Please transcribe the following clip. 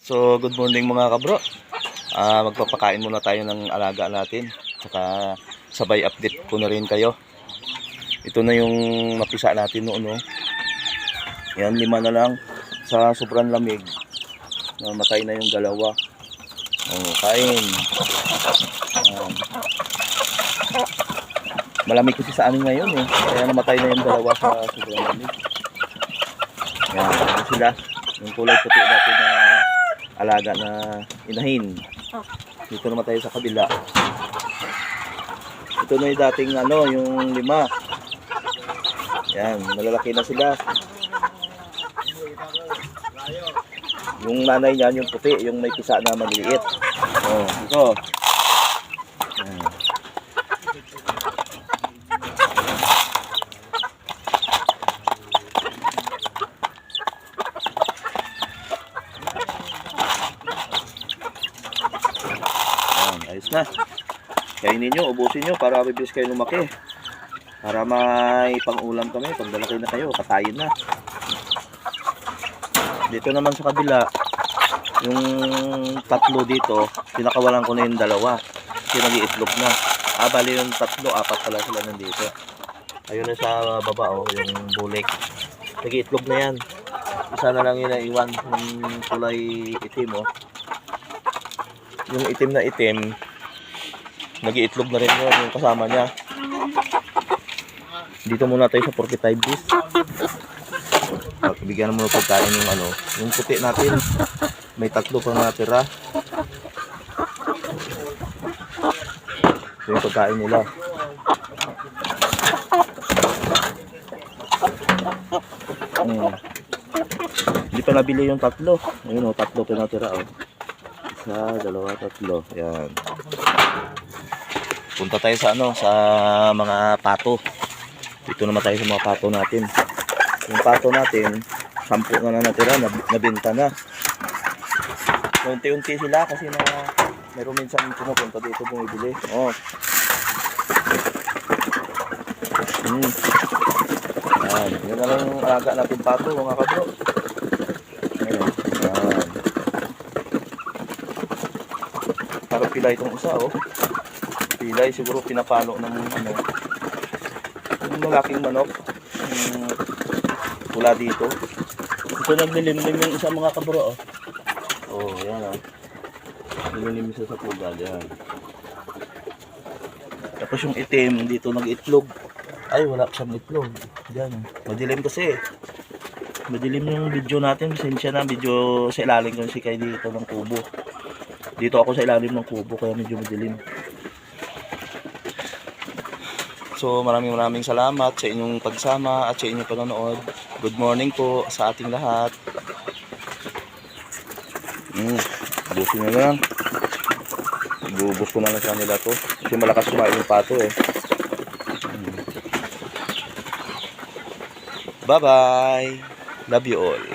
So, good morning mga kabro. Magpapakain muna tayo ng alaga natin. Saka sabay update ko na rin kayo. Ito na yung napisa natin noon. No? Yan, 5 na lang. Sa sobrang lamig, namatay na yung dalawa. Kain. Malamig kasi sa amin ngayon eh. Kaya namatay na yung dalawa sa sobrang lamig. Yan, ano sila. Yung kulay puti natin na alaga na inahin. Dito naman tayo sa kabila. Ito na yung dating yung 5. Yan, malalaki na sila. Yung nanay niyan, yung puti, yung may pisa na maliliit. Ito. Yan. Ayos na. Kainin nyo, ubusin nyo para bibilis kayo lumaki. Para may pang-ulam kami. Pag malaki na kayo, katayin na. Dito naman sa kabila, yung 3 dito, pinakawalan ko na yung 2. Kasi nag-iitlog na. Bali yung 3, 4 pala sila nandito. Ayun na sa baba, yung bulik. Nag-iitlog na yan. Isa na lang yun na iwan. Yung kulay itim, Yung itim na itim, nag-iitlog na rin yung kasama niya. Dito muna tayo sa 45 days. Bigyan mo na pagkain yung puti natin. May 3 pang natira. Ito yung pagkain nila. Hindi pa nabili yung 3. Ayun 3 pa natira. 1, 2, 3. Yan. Punta tayo sa mga pato. Dito naman tayo sa mga pato natin. Yung pato natin, 10 na natira, nabenta na. Unti-unti sila kasi meron minsan pumupunta dito bumibili. Yan. Yan na lang yung alaga natin pato mga kabro. Ayan. Parang pilay itong isa, Pilay, siguro pinapalo ng yung malaking manok. Pula dito. Ito naglilimlim yung isa mga kabro, yan, Nilimlim isa sa pugal, yan. Tapos yung itim, dito nag-itlog. Ay, wala siyang itlog. Yan, madilim kasi. Madilim yung video natin. Pasensya na, video sa ilalim kasi kayo dito ng kubo. Dito ako sa ilalim ng kubo kaya medyo madilim. So maraming salamat sa inyong pagsama at sa inyong panonood. Good morning po sa ating lahat. Busin na lang. Bubus ko na lang sa nila to. Kasi malakas kumain yung pato Bye bye. Love you all.